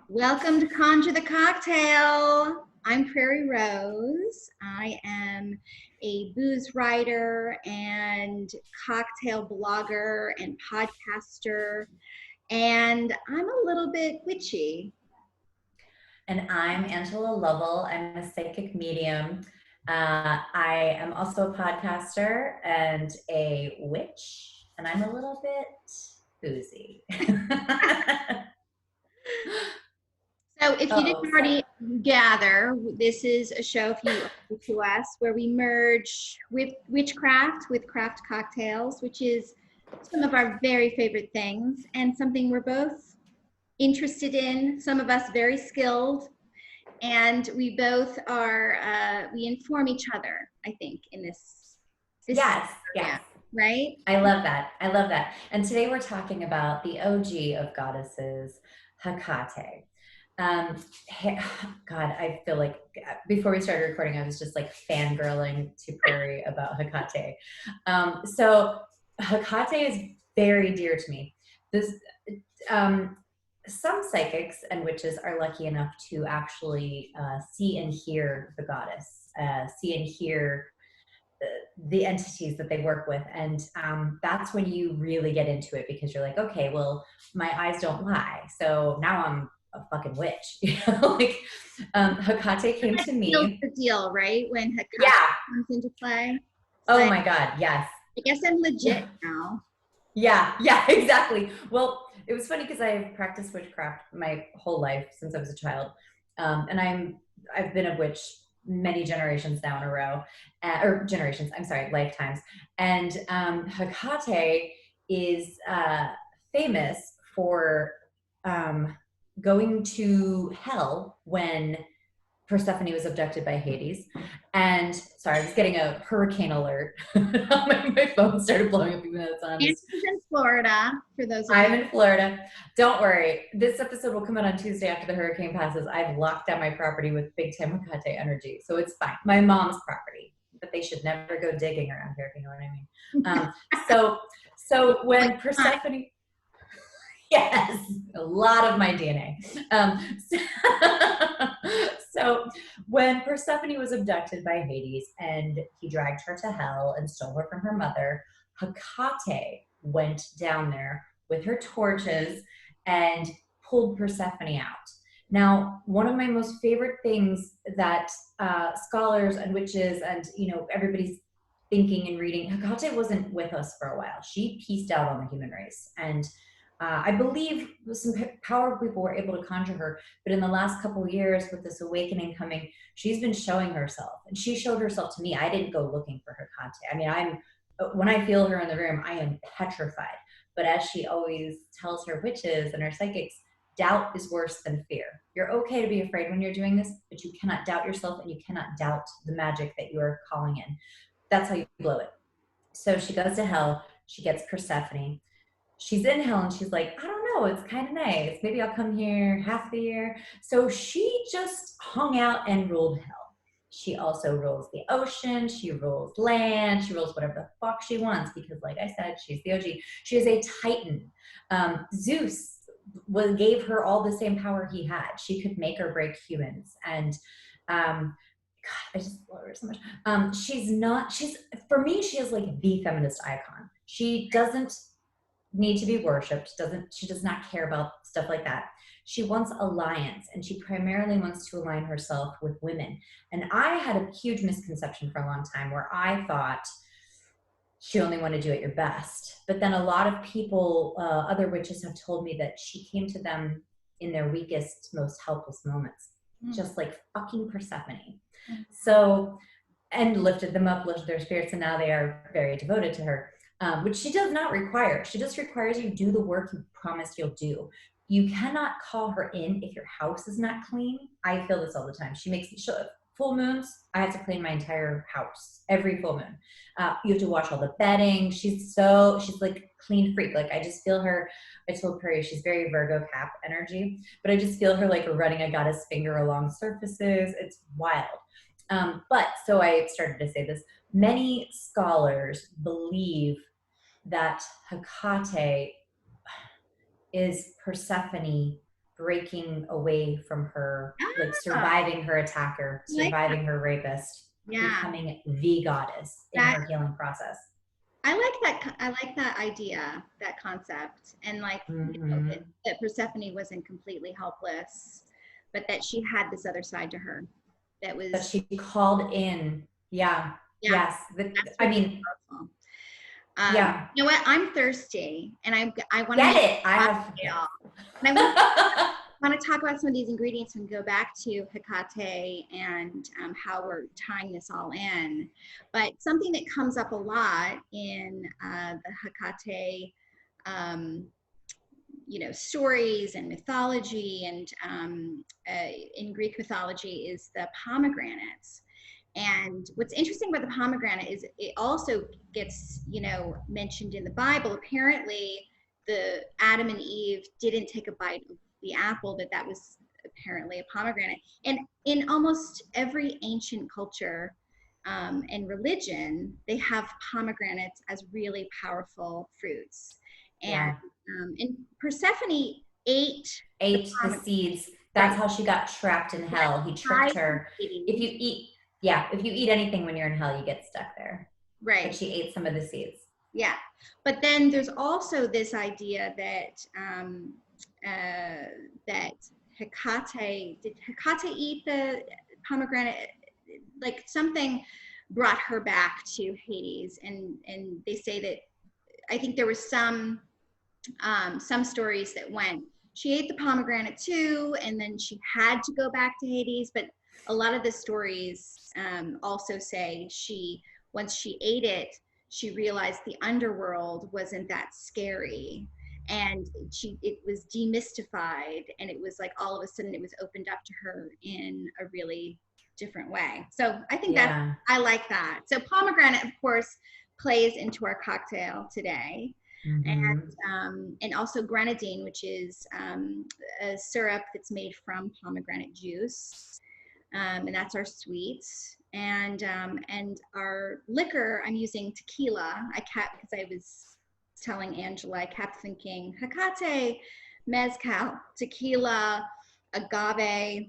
Welcome to Conjure the Cocktail. I'm Prairie Rose. I am a booze writer and cocktail blogger and podcaster, and I'm a little bit witchy. And I'm Angela Lovell. I'm a psychic medium. I am also a podcaster and a witch, and I'm a little bit boozy. So, if you Oh, didn't so already gather, this is a show, if you are new to us, where we merge with witchcraft with craft cocktails, which is some of our very favorite things and something we're both interested in, some of us very skilled, and we both are we inform each other, I think, in this yes, area, yes. right? I love that. I love that. And today we're talking about the OG of goddesses, Hecate. Um, God, I feel like before we started recording, I was just like fangirling to Prairie about Hecate. So Hecate is very dear to me. This, um, some psychics and witches are lucky enough to actually see and hear the goddess, see and hear the entities that they work with. And that's when you really get into it because you're like, okay, well, my eyes don't lie. So now I'm a fucking witch. Like Hecate came That to seals me. the deal, right? When Hecate Yeah. comes into play. It's Oh like, my God. Yes. I guess I'm legit now. Yeah. Yeah, exactly. Well, it was funny because I've practiced witchcraft my whole life since I was a child. And I've been a witch many generations now in a row, or generations, I'm sorry, lifetimes. And Hecate is famous for um, going to hell when Persephone was abducted by Hades. And sorry, I was getting a hurricane alert. my phone started blowing up even though it's on. And she's in Florida, for those of you. I'm in Florida. Don't worry. This episode will come out on Tuesday after the hurricane passes. I've locked down my property with big time Hecate energy. So it's fine. My mom's property, but they should never go digging around here, if you know what I mean. So when Persephone, yes, a lot of my DNA. So when Persephone was abducted by Hades and he dragged her to hell and stole her from her mother, Hecate went down there with her torches and pulled Persephone out. Now, one of my most favorite things that scholars and witches and everybody's thinking and reading, Hecate wasn't with us for a while. She pieced out on the human race, and I believe some powerful people were able to conjure her, but in the last couple of years, with this awakening coming, she's been showing herself, and she showed herself to me. I didn't go looking for her contact. I mean, when I feel her in the room, I am petrified. But as she always tells her witches and her psychics, doubt is worse than fear. You're okay to be afraid when you're doing this, but you cannot doubt yourself, and you cannot doubt the magic that you are calling in. That's how you blow it. So she goes to hell. She gets Persephone. She's in hell and she's like, I don't know, it's kind of nice. Maybe I'll come here half the year. So she just hung out and ruled hell. She also rules the ocean, she rules land, she rules whatever the fuck she wants because, like I said, she's the OG. She is a titan. Zeus gave her all the same power he had. She could make or break humans. And God, I just love her so much. She's, for me, she is like the feminist icon. She doesn't need to be worshipped, she does not care about stuff like that. She wants alliance, and she primarily wants to align herself with women. And I had a huge misconception for a long time where I thought she only wanted to do it your best. But then a lot of people, other witches, have told me that she came to them in their weakest, most helpless moments, just like fucking Persephone. So, and lifted them up, lifted their spirits, and now they are very devoted to her. Which she does not require. She just requires you do the work you promised you'll do. You cannot call her in if your house is not clean. I feel this all the time. Full moons, I have to clean my entire house every full moon. You have to wash all the bedding. She's like clean freak. Like I just feel her. I told Perry she's very Virgo Cap energy, but I just feel her like running a goddess finger along surfaces. It's wild. But so I started to say this. Many scholars believe that Hecate is Persephone breaking away from her, like Ah, surviving her attacker, like that. surviving her rapist, Yeah, becoming the goddess in that her healing process. I like that. I like that idea, that concept, and like Mm-hmm. that Persephone wasn't completely helpless, but that she had this other side to her that That was, she called in. Yeah. yeah, Yes. that's I really mean, powerful. yeah. You know what? I'm thirsty, and I want to Get make it. I a have, cocktail, and yes. I want to talk about some of these ingredients and go back to Hecate and how we're tying this all in. But something that comes up a lot in the Hecate, um, stories and mythology, and in Greek mythology, is the pomegranates. And what's interesting about the pomegranate is it also gets, mentioned in the Bible. Apparently, the Adam and Eve didn't take a bite of the apple, that was apparently a pomegranate. And in almost every ancient culture and religion, they have pomegranates as really powerful fruits. And Yeah. and Persephone ate the Ate the pomegranate, seeds. That's right? how she got trapped in hell. He tricked Tied to her. If you Hades, eat, yeah, if you eat anything when you're in hell, you get stuck there. But right? she ate some of the seeds. Yeah, but then there's also this idea that that Hecate, did Hecate eat the pomegranate? Like something brought her back to Hades, and they say that, I think there was some stories that went, she ate the pomegranate too, and then she had to go back to Hades. But a lot of the stories also say once she ate it, she realized the underworld wasn't that scary, and it was demystified, and it was like all of a sudden it was opened up to her in a really different way. So I think Yeah. I like that. So pomegranate, of course, plays into our cocktail today. Mm-hmm. And also grenadine, which is a syrup that's made from pomegranate juice, and that's our sweets. And our liquor, I'm using tequila. I kept, because I was telling Angela, I kept thinking Hecate, mezcal, tequila, agave.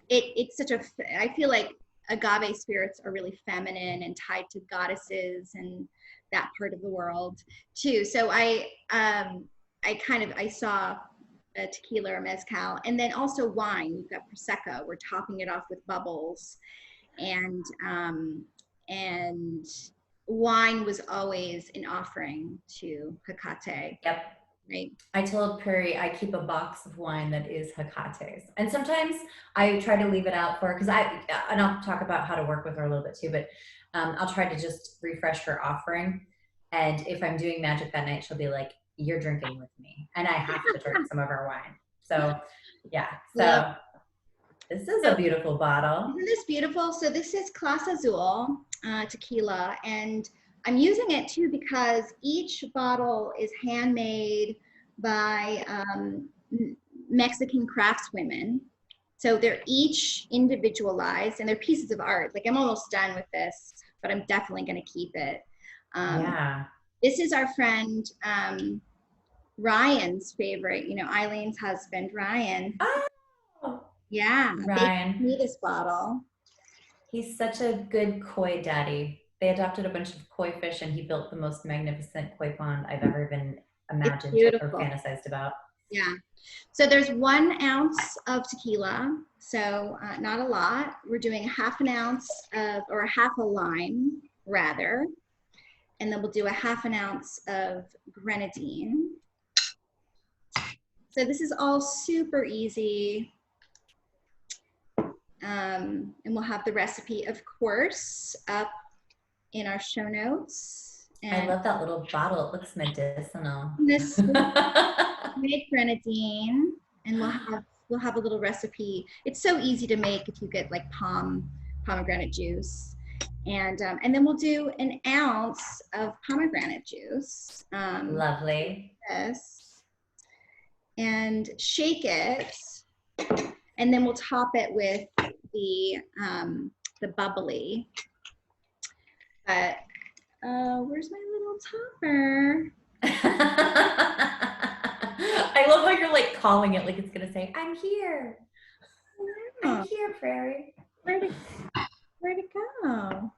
It's such a, I feel like agave spirits are really feminine and tied to goddesses and that part of the world too. So I saw a tequila or mezcal, and then also wine. We've got prosecco. We're topping it off with bubbles, and wine was always an offering to Hecate, Yep. right? I told Perry I keep a box of wine that is Hecate's. And sometimes I try to leave it out for her because and I'll talk about how to work with her a little bit too, but I'll try to just refresh her offering. And if I'm doing magic that night, she'll be like, "You're drinking with me." And I have to drink some of her wine. So, yeah. Love. So, this is So a beautiful bottle. isn't this beautiful? So this is Clase Azul tequila, and I'm using it too because each bottle is handmade by Mexican craftswomen. So they're each individualized, and they're pieces of art. Like, I'm almost done with this, but I'm definitely going to keep it. Um, Yeah. this is our friend Ryan's favorite. Eileen's husband, Ryan. Oh, Yeah, they gave Ryan. me this bottle. He's such a good koi daddy. They adopted a bunch of koi fish, and he built the most magnificent koi pond I've ever even It's imagined or beautiful. fantasized about. Yeah. So there's 1 ounce of tequila, so not a lot. We're doing a half an ounce or a half a lime, rather, and then we'll do a half an ounce of grenadine. So this is all super easy. And we'll have the recipe, of course, up in our show notes. I And love that little bottle. It looks medicinal. this made grenadine, and we'll have a little recipe. It's so easy to make if you get like pomegranate juice, and then we'll do 1 ounce of pomegranate juice. Lovely. This, and shake it, and then we'll top it with the bubbly. But where's my little topper? I love how you're like calling it like it's gonna say, I'm here. I'm Oh, here, Prairie. where'd it go?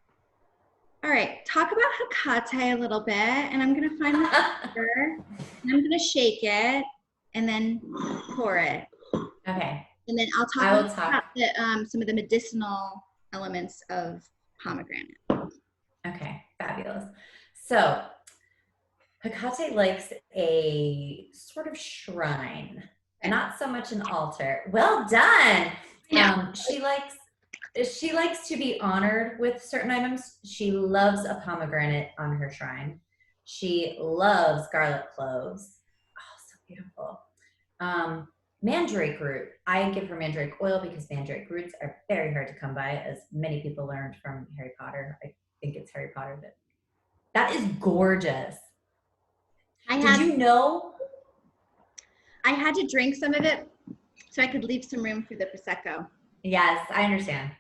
All right, talk about Hecate a little bit, and I'm gonna find my finger, and I'm gonna shake it, and then pour it, Okay. and then I'll talk I a will little talk. about the some of the medicinal elements of pomegranate. Okay, fabulous. So Hecate likes a sort of shrine, Okay. not so much an altar. Well done. Yeah. She likes to be honored with certain items. She loves a pomegranate on her shrine. She loves garlic cloves. Oh, so beautiful. Mandrake root. I give her mandrake oil because mandrake roots are very hard to come by, as many people learned from Harry Potter. I think it's Harry Potter that is gorgeous. I Did had you know? I had to drink some of it so I could leave some room for the prosecco. Yes, I understand.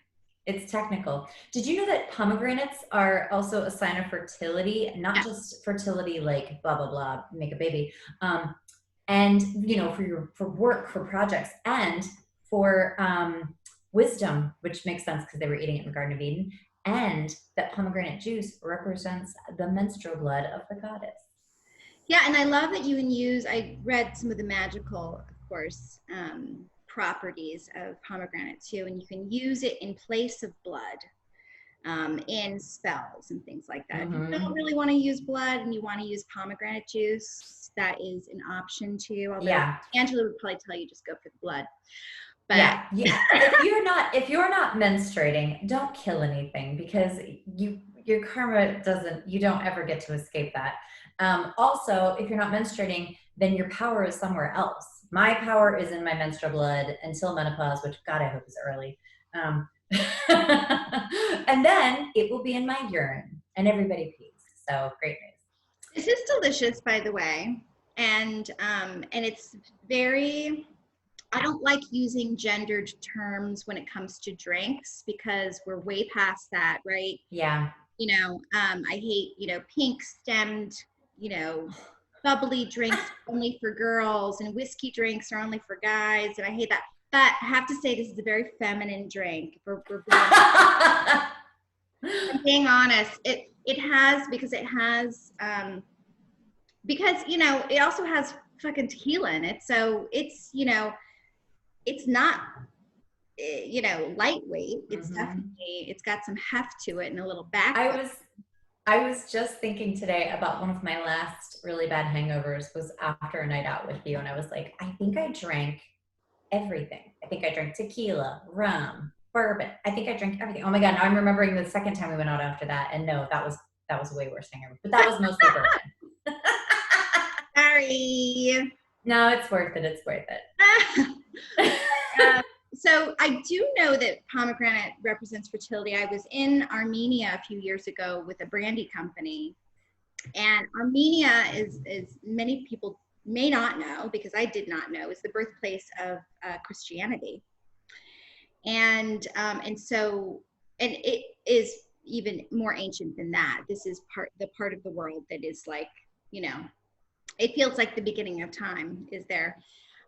It's technical. Did you know that pomegranates are also a sign of fertility? Not Yeah. just fertility, like blah blah blah, make a baby, and for work, for projects, and for wisdom, which makes sense because they were eating it in the Garden of Eden, and that pomegranate juice represents the menstrual blood of the goddess. Yeah, and I love that you can use, I read some of the magical, of course, properties of pomegranate too, and you can use it in place of blood in spells and things like that. If you don't really want to use blood and you want to use pomegranate juice, that is an option too, although Yeah. Angela would probably tell you just go for the blood. But Yeah. If you're not menstruating, don't kill anything because your karma doesn't. You don't ever get to escape that. Also, if you're not menstruating, then your power is somewhere else. My power is in my menstrual blood until menopause, which God I hope is early. And then it will be in my urine, and everybody pees. So great news. this is delicious, by the way, and it's very. I don't like using gendered terms when it comes to drinks because we're way past that, right? Yeah. I hate, pink stemmed, you know, bubbly drinks only for girls and whiskey drinks are only for guys. And I hate that. But I have to say, this is a very feminine drink. If I'm being honest, it has because it also has fucking tequila in it. So it's not lightweight. It's definitely, it's got some heft to it and a little backbone. I was just thinking today about one of my last really bad hangovers was after a night out with you, and I was like, I think I drank everything. I think I drank tequila, rum, bourbon. I think I drank everything. Oh my God, now I'm remembering the second time we went out after that, and no, that was a way worse hangover, but that was mostly bourbon. Sorry. No, it's worth it. It's worth it. So I do know that pomegranate represents fertility. I was in Armenia a few years ago with a brandy company, and Armenia is many people may not know, because I did not know, is the birthplace of Christianity, and it is even more ancient than that. This is the part of the world that is like, it feels like the beginning of time is there.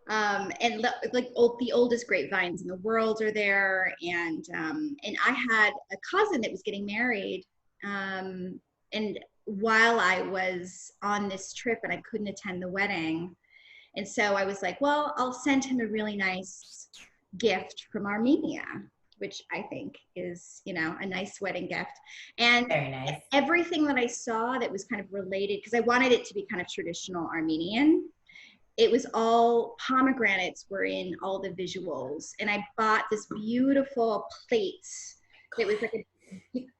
And the oldest grapevines in the world are there, and I had a cousin that was getting married, and while I was on this trip and I couldn't attend the wedding, and so I was like, well, I'll send him a really nice gift from Armenia, which I think is a nice wedding gift. And very nice. Everything that I saw that was kind of related, because I wanted it to be kind of traditional Armenian, it was all pomegranates were in all the visuals. And I bought this beautiful plate that was like a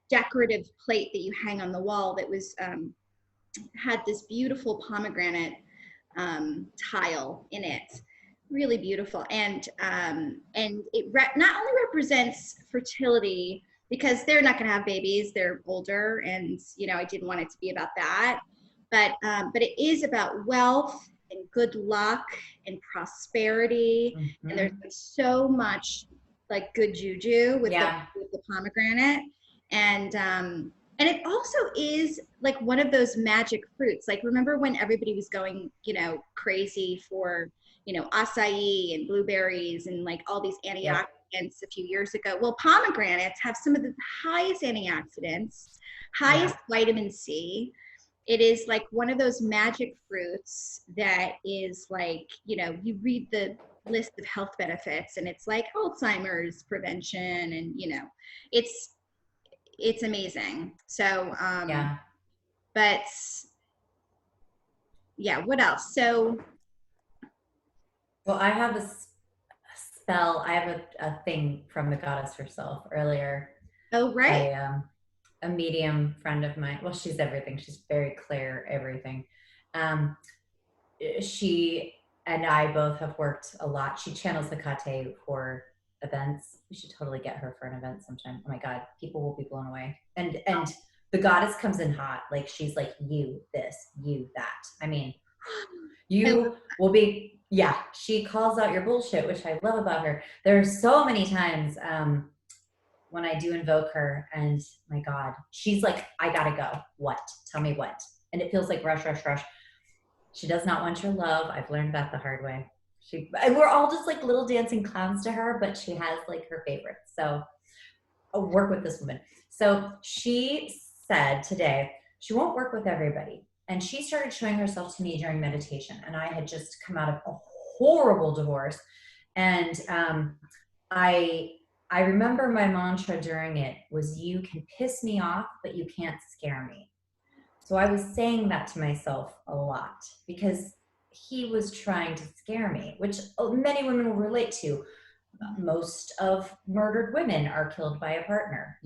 decorative plate that you hang on the wall that was had this beautiful pomegranate tile in it. Really beautiful. And it not only represents fertility, because they're not going to have babies, they're older, and I didn't want it to be about that, but it is about wealth and good luck and prosperity. Mm-hmm. And there's so much like good juju with the pomegranate, and it also is like one of those magic fruits. Like, remember when everybody was going crazy for acai and blueberries and like all these Yep. antioxidants a few years ago. Well, pomegranates have some of the highest antioxidants, Yeah. highest vitamin C. It is like one of those magic fruits that is like, you read the list of health benefits and it's like Alzheimer's prevention and, it's it's amazing. So, Yeah. but yeah, what else? So, Well, I have spell. I have a thing from the goddess herself earlier. oh, right. A medium friend of mine. Well, she's everything. She's very clear, everything. Um, she and I both have worked a lot. She channels Hecate for events. We should totally get her for an event sometime. Oh my God, people will be blown away. And the goddess comes in hot. Like she's like, you this, you that. I mean, I you will be, yeah, she calls out your bullshit, which I love about her. There are so many times when I do invoke her and my God, she's like, I gotta go. What? Tell me what. And it feels like rush, rush, rush. She does not want your love. I've learned that the hard way. And we're all just like little dancing clowns to her, but she has like her favorites. So I'll work with this woman. So she said today, she won't work with everybody. And she started showing herself to me during meditation. And I had just come out of a horrible divorce. And I remember my mantra during it was, you can piss me off, but you can't scare me. So I was saying that to myself a lot because he was trying to scare me, which many women will relate to. Most of murdered women are killed by a partner,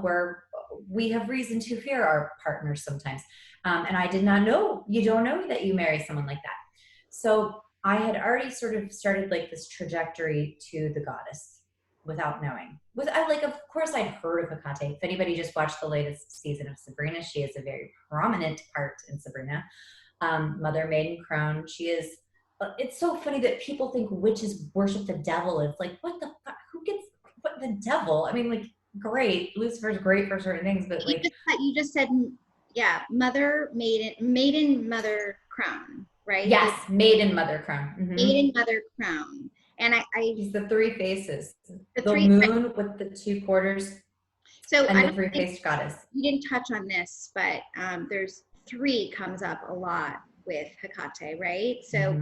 where we have reason to fear our partners sometimes. And I did not know, you don't know that you marry someone like that. So I had already sort of started like this trajectory to the goddess without knowing. Of course I'd heard of Hecate. If anybody just watched the latest season of Sabrina, she is a very prominent part in Sabrina. Mother, maiden, crone. She is. It's so funny that people think witches worship the devil. It's like, what the fuck? Who gets what the devil? I mean, like, great. Lucifer's great for certain things, but like, you just said, yeah, mother, maiden, mother, crown, right? yes, maiden, mother, crone. Mm-hmm. Maiden, mother, crown. And He's the three faces. The three, moon with the two quarters. So and the three-faced goddess. You didn't touch on this, but there's three comes up a lot with Hecate, right? So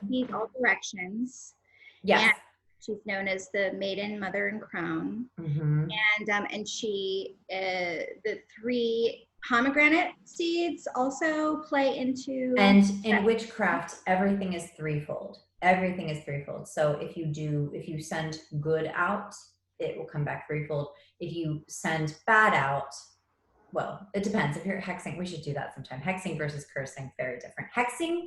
he's all directions. Yes. And she's known as the maiden, mother, and crown. And she, the three pomegranate seeds also play into. And in witchcraft, everything is threefold. Everything is threefold. So if you send good out, it will come back threefold. If you send bad out, well, it depends. If you're hexing, we should do that sometime. Hexing versus cursing, very different. Hexing,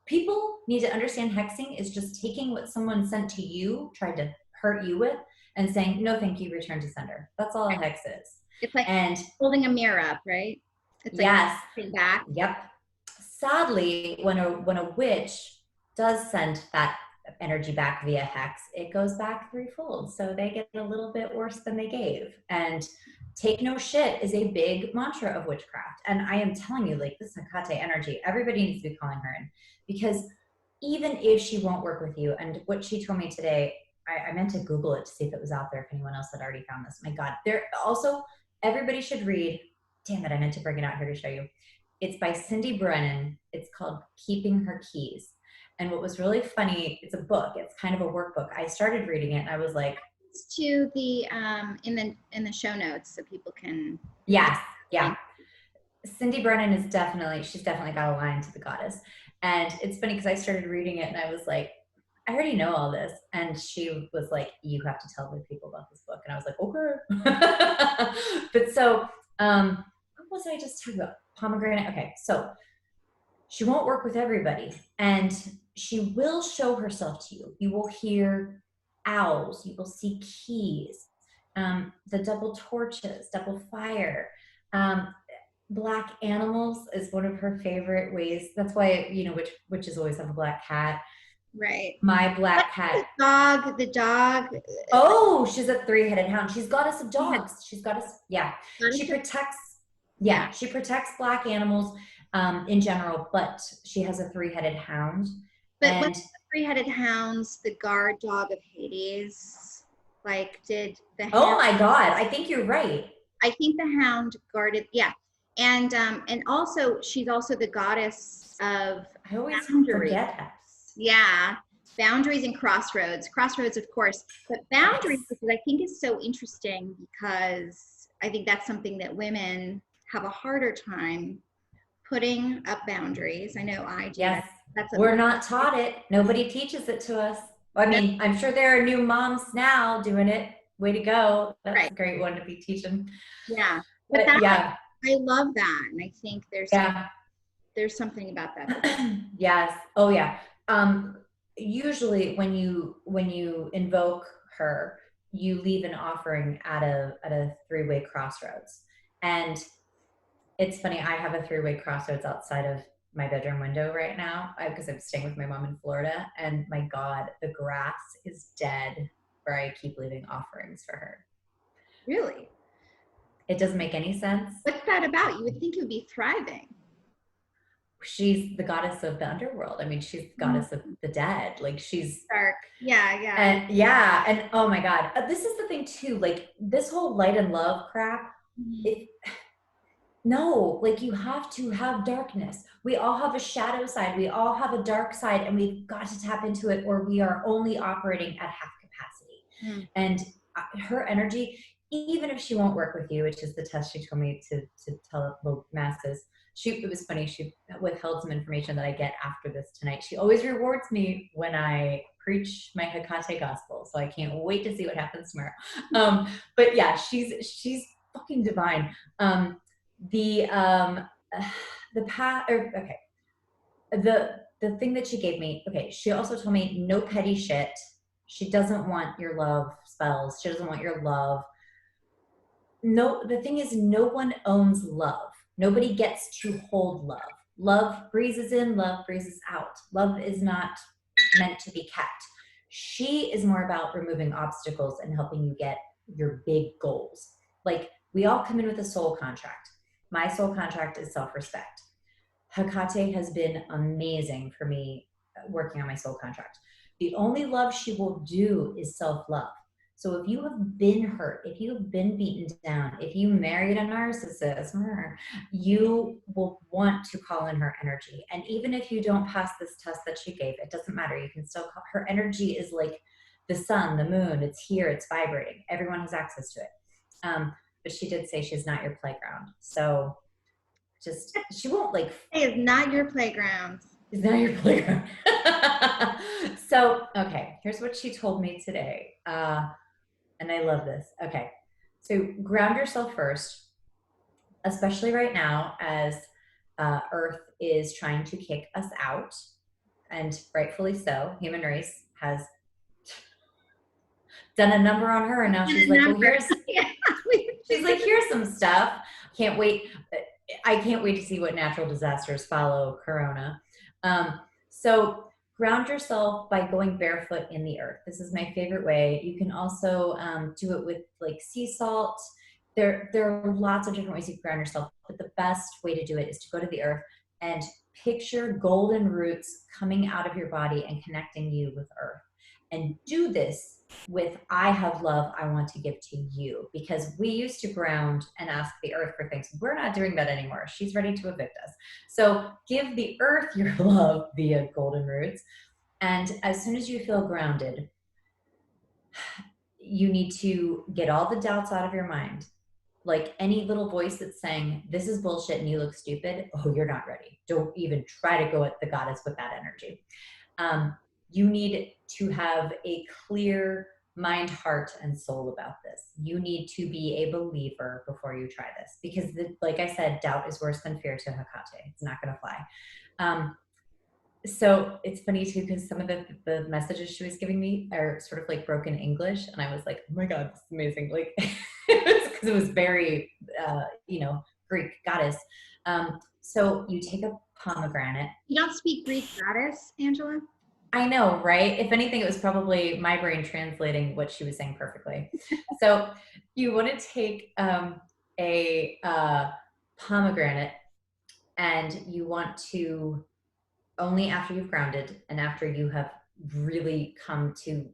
people need to understand hexing is just taking what someone sent to you, tried to hurt you with, and saying, no, thank you, return to sender. That's all a hex is. It's like holding a mirror up, right? It's like yes. Back. Yep. Sadly, when a witch does send that energy back via hex, it goes back threefold. So they get a little bit worse than they gave. And take no shit is a big mantra of witchcraft. And I am telling you, like, this Hecate energy, everybody needs to be calling her in, because even if she won't work with you, and what she told me today, I meant to Google it to see if it was out there, if anyone else had already found this. My God. There also, everybody should read, damn it, I meant to bring it out here to show you. It's by Cindy Brennan. It's called Keeping Her Keys. And what was really funny, it's a book. It's kind of a workbook. I started reading it and I was like, to the in the show notes so people can. Yes, yeah. Cindy Brennan is she's definitely got a line to the goddess. And it's funny because I started reading it and I was like, I already know all this. And she was like, you have to tell other people about this book. And I was like, okay. But so, what was I just talking about? Pomegranate. Okay, so she won't work with everybody, and she will show herself to you. You will hear owls, you will see keys, the double torches, double fire. Black animals is one of her favorite ways. That's why, witches always have a black cat. Right. My black cat. The dog. Oh, she's a three-headed hound. She's goddess of dogs. She's goddess. Yeah. She protects. Yeah, she protects black animals in general, but she has a three-headed hound. But three-headed hounds the guard dog of Hades? Like, did the Oh hound? my God, I think you're right. I think the hound guarded. Yeah, and also she's also the goddess of I always boundaries. forget that. Yeah, boundaries and crossroads. Crossroads, of course, but boundaries, Yes. because I think is so interesting because I think that's something that women have a harder time putting up boundaries. I know I do. Yes. That's a We're not taught it. Nobody teaches it to us. I no, mean, I'm sure there are new moms now doing it. Way to go. That's right. a great one to be teaching. Yeah, but But that yeah, I love that, and I think yeah. there's something about that. Yes. Oh yeah. Usually when you invoke her, you leave an offering at a three-way crossroads. And it's funny, I have a three-way crossroads outside of my bedroom window right now because I'm staying with my mom in Florida. And my God, the grass is dead where I keep leaving offerings for her. Really, It doesn't make any sense. what's that about? You would think it would be thriving. She's the goddess of the underworld. I mean, she's the goddess of the dead. Like she's Dark. Yeah, yeah. and yeah, and oh my God, this is the thing too. Like this whole light and love crap. Mhm. It no, like you have to have darkness. We all have a shadow side. We all have a dark side, and we've got to tap into it, or we are only operating at half capacity. Mm. And her energy, even if she won't work with you, which is the test she told me to tell the masses. It was funny. She withheld some information that I get after this tonight. She always rewards me when I preach my Hecate gospel, so I can't wait to see what happens tomorrow. But yeah, she's fucking divine. The path or okay, the thing that she gave me, okay, she also told me no petty shit. She doesn't want your love spells. She doesn't want your love. No, the thing is, no one owns love. Nobody gets to hold love. Love breezes in, love breezes out. Love is not meant to be kept. She is more about removing obstacles and helping you get your big goals. Like we all come in with a soul contract. My soul contract is self-respect. Hecate has been amazing for me working on my soul contract. The only love she will do is self-love. So if you have been hurt, if you have been beaten down, if you married a narcissist, you will want to call in her energy. And even if you don't pass this test that she gave, it doesn't matter. You can still call. Her energy is like the sun, the moon. It's here. It's vibrating. Everyone has access to it. But she did say she's not your playground. So just, she won't like. It is not your playground. It's not your playground. So, okay, here's what she told me today. And I love this. Okay. So ground yourself first, especially right now as Earth is trying to kick us out, and rightfully so. Human race has done a number on her, and now she's like, well, here's, Yeah. she's like, here's some stuff. Can't wait. I can't wait to see what natural disasters follow Corona. So ground yourself by going barefoot in the earth. This is my favorite way. You can also do it with like sea salt. There are lots of different ways you can ground yourself, but the best way to do it is to go to the earth and picture golden roots coming out of your body and connecting you with earth. And do this with I have love I want to give to you, because we used to ground and ask the earth for things. We're not doing that anymore. She's ready to evict us. So give the earth your love via golden roots. And as soon as you feel grounded, you need to get all the doubts out of your mind. Like any little voice that's saying, this is bullshit and you look stupid. Oh, you're not ready. Don't even try to go at the goddess with that energy. You need to have a clear mind, heart, and soul about this. You need to be a believer before you try this, because like I said, doubt is worse than fear to Hecate. It's not going to fly. So it's funny too, because some of the messages she was giving me are sort of like broken English. And I was like, oh my God, this is amazing. Like, because it was very, Greek goddess. So you take a pomegranate. You don't speak Greek goddess, Angela? I know, right? If anything, it was probably my brain translating what she was saying perfectly. So you want to take a pomegranate, and you want to, only after you've grounded and after you have really come to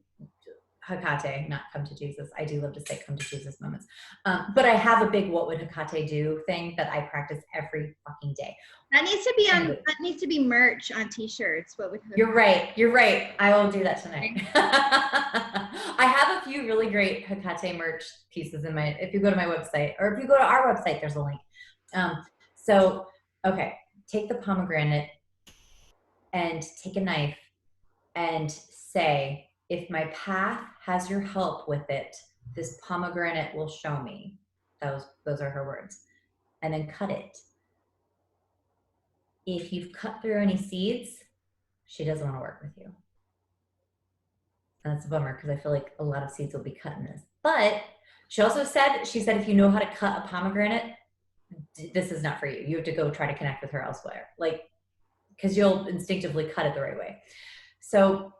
Hecate, not come to Jesus. I do love to say come to Jesus moments. But I have a big what would Hecate do thing that I practice every fucking day. That needs to be merch on t-shirts. What would You're right. I will do that tonight. I have a few really great Hecate merch pieces if you go to my website, or if you go to our website, there's a link. So, okay, take the pomegranate and take a knife and say, if my path has your help with it, this pomegranate will show me. Those are her words. And then cut it. If you've cut through any seeds, she doesn't want to work with you. And that's a bummer, because I feel like a lot of seeds will be cut in this. But she said, if you know how to cut a pomegranate, this is not for you. You have to go try to connect with her elsewhere. Like, because you'll instinctively cut it the right way. So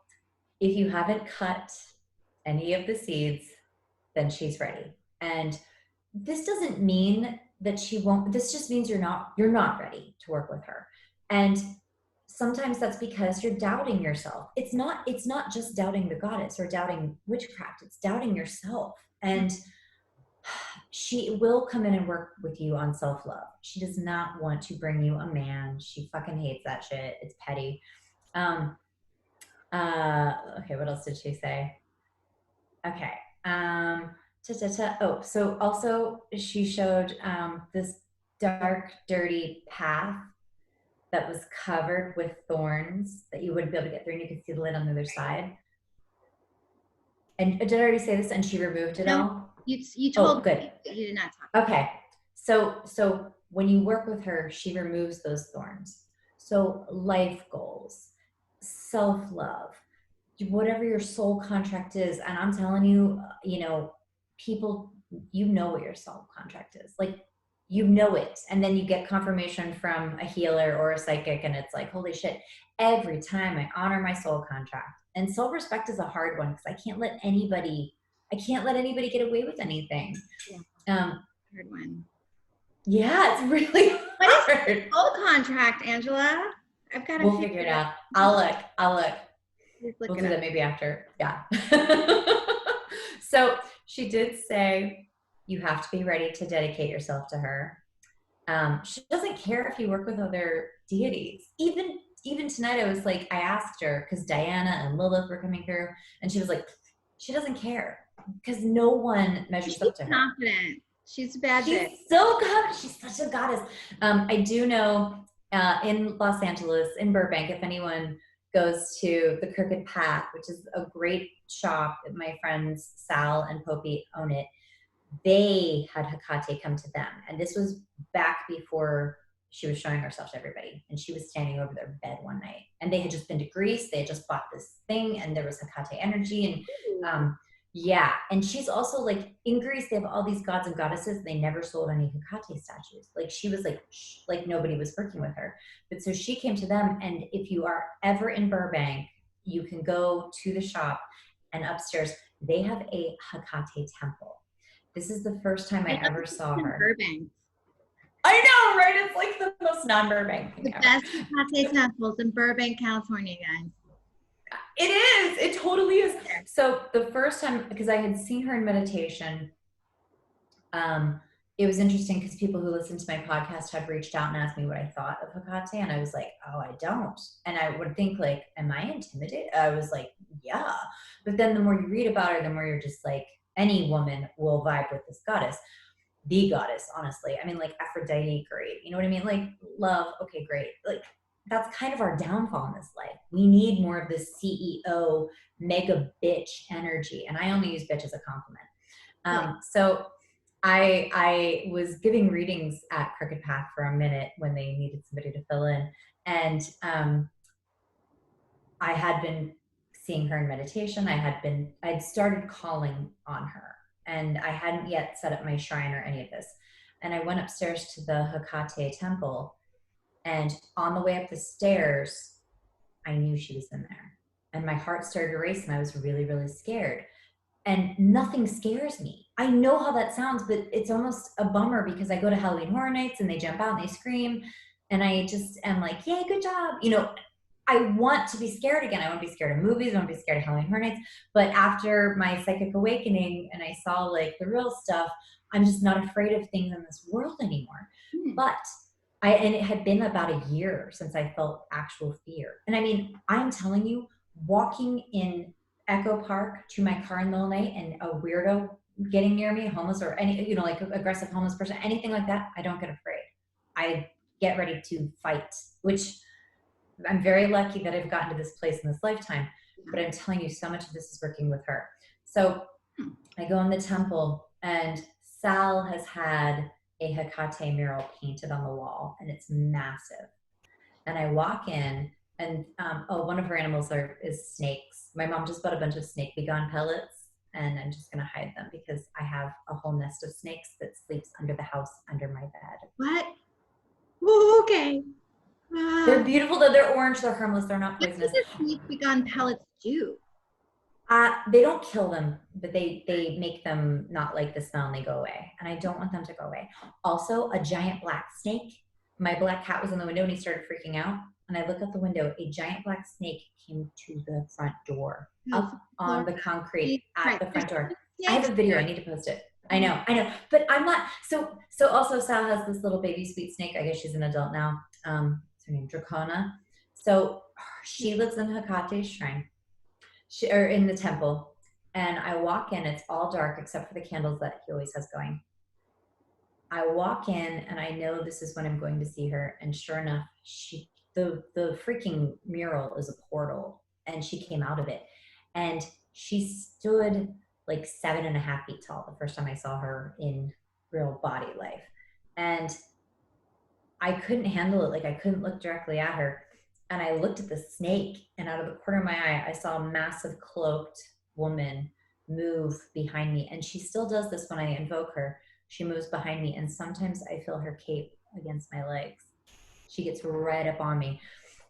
if you haven't cut any of the seeds, then she's ready. And this doesn't mean that she won't, this just means you're not ready to work with her. And sometimes that's because you're doubting yourself. It's not just doubting the goddess or doubting witchcraft, it's doubting yourself. And she will come in and work with you on self-love. She does not want to bring you a man. She fucking hates that shit. It's petty. Okay, what else did she say? Okay. Oh, so also she showed this dark, dirty path that was covered with thorns that you wouldn't be able to get through, and you could see the lid on the other side. And did I already say this? And she removed it all? You told good. me, but you did not talk. Okay. So when you work with her, she removes those thorns. So life goals, self-love, whatever your soul contract is. And I'm telling you, people, you know what your soul contract is. Like, you know it. And then you get confirmation from a healer or a psychic, and it's like, holy shit, every time I honor my soul contract. And self-respect is a hard one, because I can't let anybody get away with anything. Yeah. Hard one. Yeah, it's really hard. What is soul contract, Angela? We'll figure it out. I'll look. We'll do that maybe after. Yeah. So she did say you have to be ready to dedicate yourself to her. She doesn't care if you work with other deities. Even tonight, I was like, I asked her, because Diana and Lilith were coming through, and she was like, she doesn't care, because no one measures up to her. She's confident. She's a bad bitch. She's so good. She's such a goddess. I do know in Los Angeles, in Burbank, if anyone goes to the Crooked Path, which is a great shop, my friends Sal and Popey own it. They had Hecate come to them, and this was back before she was showing herself to everybody, and she was standing over their bed one night, and they had just been to Greece. They had just bought this thing, and there was Hecate energy, and yeah. And she's also like, in Greece, they have all these gods and goddesses. They never sold any Hecate statues. Like, she was like nobody was working with her. But so she came to them, and if you are ever in Burbank, you can go to the shop, and upstairs they have a Hecate temple. This is the first time I ever saw her. Burbank. I know, right? It's like the most non-Burbank thing ever. The best Hecate temples in Burbank, California, guys. It is. It totally is. So the first time, because I had seen her in meditation, it was interesting because people who listen to my podcast had reached out and asked me what I thought of Hecate, and I was like, oh, I don't. And I would think, like, am I intimidated? I was like, yeah. But then the more you read about her, the more you're just like, any woman will vibe with this goddess. The goddess, honestly. I mean, like, Aphrodite, great. You know what I mean? Like, love, okay, great. Like, that's kind of our downfall in this life. We need more of this CEO mega bitch energy. And I only use bitch as a compliment. So I was giving readings at Crooked Path for a minute when they needed somebody to fill in. And I had been seeing her in meditation. I'd started calling on her, and I hadn't yet set up my shrine or any of this. And I went upstairs to the Hecate temple, and on the way up the stairs, I knew she was in there. And my heart started to race, and I was really, really scared. And nothing scares me. I know how that sounds, but it's almost a bummer, because I go to Halloween Horror Nights and they jump out and they scream. And I just am like, yay, good job. I want to be scared again. I want to be scared of movies. I want to be scared of Halloween Horror Nights. But after my psychic awakening and I saw like the real stuff, I'm just not afraid of things in this world anymore. But and it had been about a year since I felt actual fear. And I mean, I'm telling you, walking in Echo Park to my car in the middle of the night and a weirdo getting near me, homeless or any, like aggressive homeless person, anything like that, I don't get afraid. I get ready to fight, which I'm very lucky that I've gotten to this place in this lifetime, but I'm telling you, so much of this is working with her. So I go in the temple and Sal has had a Hecate mural painted on the wall and it's massive. And I walk in and, one of her animals is snakes. My mom just bought a bunch of snake vegan pellets and I'm just going to hide them because I have a whole nest of snakes that sleeps under the house, under my bed. What? Ooh, okay. They're beautiful though. They're orange. They're harmless. They're not poisonous. What do the snake vegan pellets do? They don't kill them, but they make them not like the smell and they go away. And I don't want them to go away. Also, a giant black snake. My black cat was in the window and he started freaking out. And I look out the window. A giant black snake came to the front door, up on the concrete at the front door. I have a video. I need to post it. I know. But I'm not. So also Sal has this little baby sweet snake. I guess she's an adult now. What's her name? Dracona. So she lives in Hecate's shrine. Or in the temple, and I walk in, it's all dark except for the candles that he always has going. I walk in and I know this is when I'm going to see her, and sure enough, the freaking mural is a portal and she came out of it and she stood like 7.5 feet tall the first time I saw her in real body life, and I couldn't handle it. Like I couldn't look directly at her. And I looked at the snake, and out of the corner of my eye, I saw a massive cloaked woman move behind me. And she still does this when I invoke her. She moves behind me, and sometimes I feel her cape against my legs. She gets right up on me.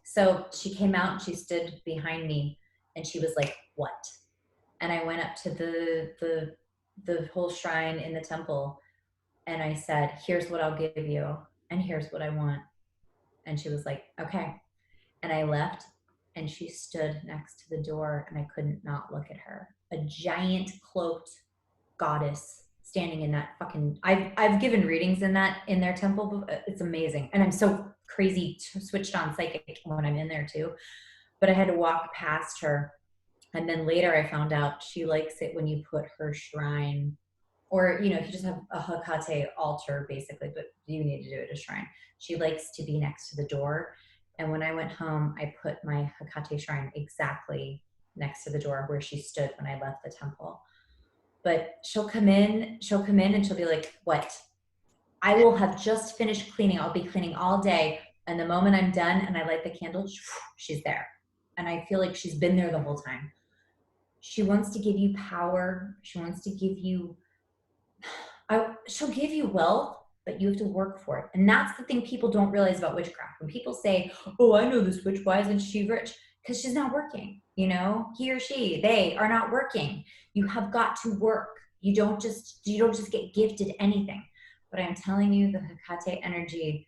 So she came out and she stood behind me, and she was like, "What?" And I went up to the whole shrine in the temple, and I said, "Here's what I'll give you, and here's what I want." And she was like, "Okay." And I left, and she stood next to the door, and I couldn't not look at her. A giant cloaked goddess standing in that fucking. I've given readings in their temple. It's amazing, and I'm so crazy switched on psychic when I'm in there too. But I had to walk past her, and then later I found out she likes it when you put her shrine, or if you just have a Hecate altar basically, but you need to do it at a shrine. She likes to be next to the door. And when I went home, I put my Hecate shrine exactly next to the door where she stood when I left the temple. But she'll come in and she'll be like, "What?" I will have just finished cleaning. I'll be cleaning all day. And the moment I'm done and I light the candle, she's there. And I feel like she's been there the whole time. She wants to give you power. She wants to give you, she'll give you wealth, but you have to work for it. And that's the thing people don't realize about witchcraft. When people say, "Oh, I know this witch, why isn't she rich?" Because she's not working, he or she, they are not working. You have got to work. You don't just get gifted anything. But I'm telling you, the Hecate energy,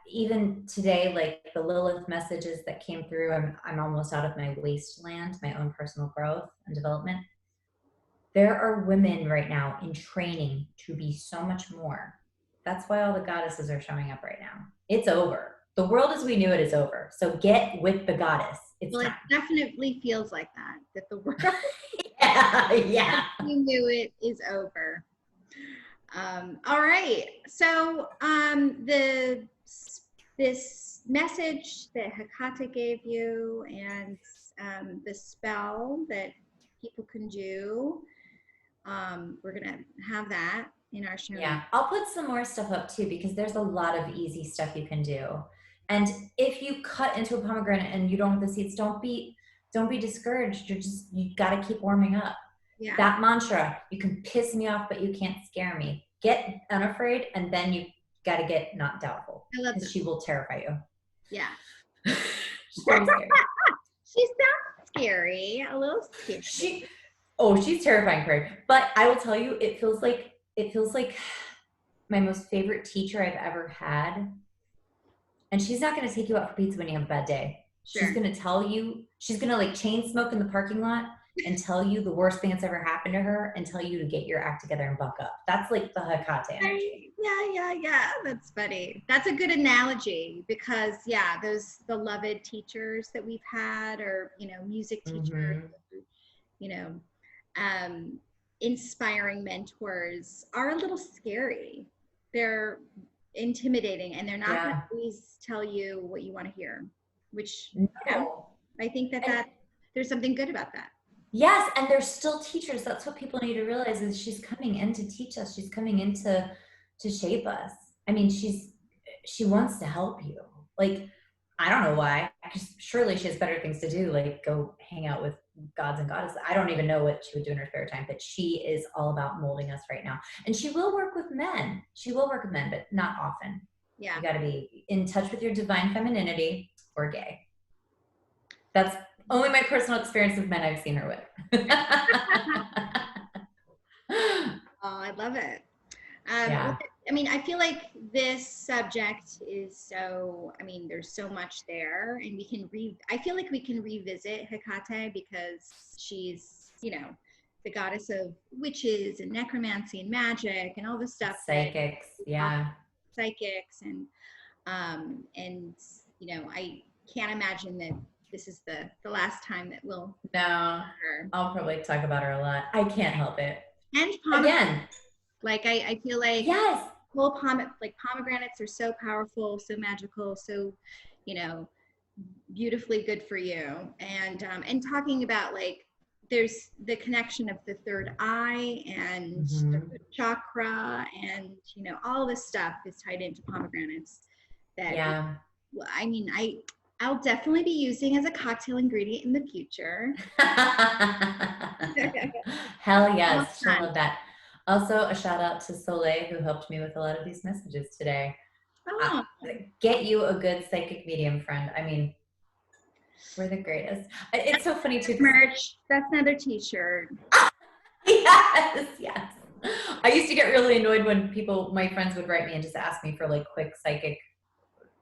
even today, like the Lilith messages that came through, I'm almost out of my wasteland, my own personal growth and development. There are women right now in training to be so much more. That's why all the goddesses are showing up right now. It's over. The world as we knew it is over. So get with the goddess. It's time. It definitely feels like that the world yeah. we knew it is over. All right. So this message that Hecate gave you and the spell that people can do, we're gonna have that in our show. Yeah, I'll put some more stuff up too because there's a lot of easy stuff you can do. And if you cut into a pomegranate and you don't have the seeds, don't be discouraged. You got to keep warming up. Yeah. That mantra, you can piss me off, but you can't scare me. Get unafraid, and then you got to get not doubtful. I love that. Because she will terrify you. Yeah. She's very scary. She sounds scary, a little scary. She's terrifying, Craig. But I will tell you, it feels like my most favorite teacher I've ever had. And she's not going to take you out for pizza when you have a bad day. Sure. She's going to tell you, she's going to like chain smoke in the parking lot and tell you the worst thing that's ever happened to her and tell you to get your act together and buck up. That's like the Hecate energy. Yeah. That's funny. That's a good analogy because yeah, those beloved teachers that we've had, or music teachers, you know, um, inspiring mentors are a little scary. They're intimidating, and they're not going to always tell you what you want to hear, which I think that there's something good about that. Yes, and they're still teachers. That's what people need to realize, is she's coming in to teach us. She's coming in to shape us. I mean, she wants to help you. Like, I don't know why, because surely she has better things to do, like go hang out with gods and goddesses. I don't even know what she would do in her spare time, but she is all about molding us right now. And she will work with men. She will work with men, but not often. Yeah. You got to be in touch with your divine femininity or gay. That's only my personal experience with men I've seen her with. Oh, I love it. I mean, I feel like this subject is so, I mean, there's so much there, and I feel like we can revisit Hecate because she's, the goddess of witches and necromancy and magic and all the stuff. Psychics, Psychics and I can't imagine that this is the last time that we'll. No, I'll probably talk about her a lot. I can't help it. And again, like I feel like yes, pomegranates are so powerful, so magical, so beautifully good for you. And talking about like there's the connection of the third eye and the chakra, and all this stuff is tied into pomegranates. That I mean, I'll definitely be using as a cocktail ingredient in the future. Hell yes, she'll love that. Also, a shout out to Soleil, who helped me with a lot of these messages today. Oh. Get you a good psychic medium friend. I mean, we're the greatest. It's so funny too. Merch. That's another t-shirt. Yes. I used to get really annoyed when my friends would write me and just ask me for like quick psychic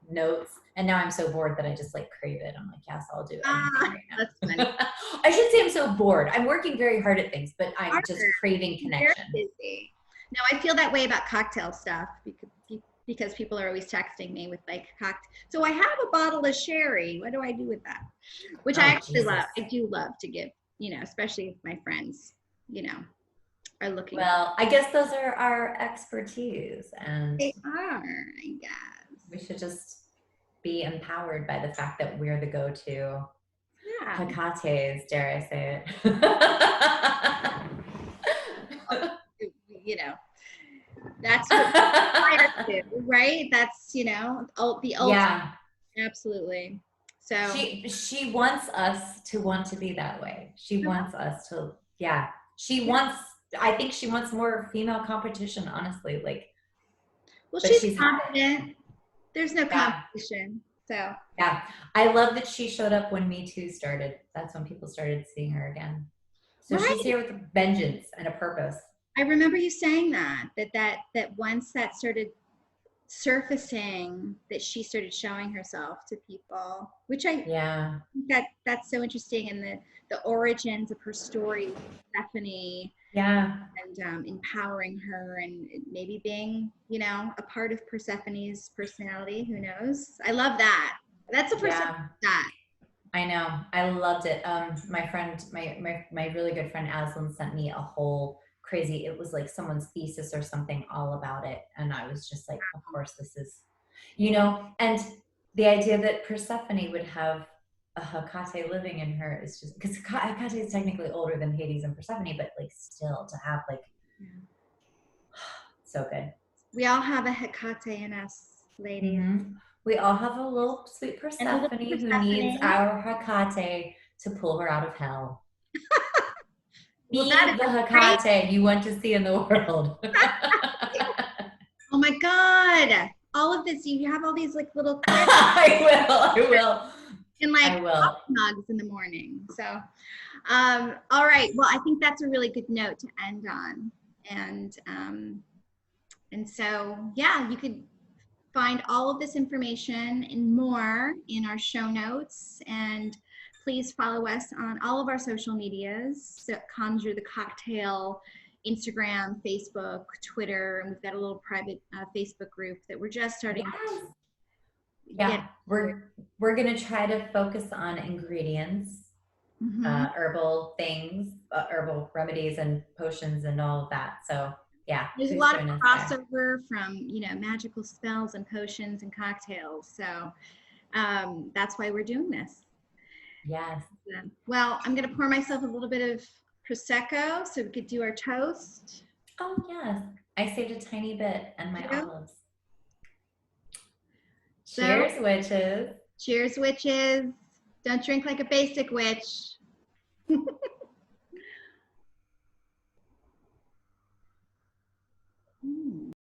notes, and now I'm so bored that I just like crave it. I'm like, yes, I'll do it right now. That's funny. I should say I'm so bored. I'm working very hard at things, but I'm just craving connection. Very busy. No, I feel that way about cocktail stuff because people are always texting me with like so I have a bottle of sherry. What do I do with that? Which I actually love. I do love to give, especially if my friends, are looking. Well, I guess those are our expertise, and they are, I guess. We should just be empowered by the fact that we're the go-to Hecates, dare I say it. That's what we're to, right? That's, the ultimate. Yeah. Absolutely. So she wants us to want to be that way. She wants us to, I think she wants more female competition, honestly. Like, well, she's confident. There's no competition. So yeah, I love that she showed up when Me Too started. That's when people started seeing her again. So she's here with a vengeance and a purpose. I remember you saying that once that started surfacing, that she started showing herself to people, which that's so interesting, and the origins of her story, Stephanie. Yeah. And empowering her, and maybe being, a part of Persephone's personality. Who knows? I love that. That's a person that. I know. I loved it. My friend, my really good friend Aslan sent me a whole crazy, it was like someone's thesis or something all about it. And I was just like, of course this is, and the idea that Persephone would have a Hecate living in her is just, because Hecate is technically older than Hades and Persephone, but like still to have like, so good. We all have a Hecate in us, ladies. Mm-hmm. We all have a little sweet Persephone who needs our Hecate to pull her out of hell. Be the Hecate you want to see in the world. Oh my God. All of this, you have all these like little I will. And like mugs in the morning. So, all right. Well, I think that's a really good note to end on. And so, yeah, you could find all of this information and more in our show notes. And please follow us on all of our social medias, so Conjure the Cocktail, Instagram, Facebook, Twitter, and we've got a little private Facebook group that we're just starting Yes. to get. Yeah, we're gonna try to focus on ingredients, Mhm. herbal things, herbal remedies and potions and all of that. So yeah, There's a please lot of join us there. crossover from, magical spells and potions and cocktails. So that's why we're doing this. Yes. Well, I'm going to pour myself a little bit of Prosecco so we could do our toast. Oh yes, I saved a tiny bit and my Yeah. olives. So, Cheers, witches. cheers, witches. Don't drink like a basic witch.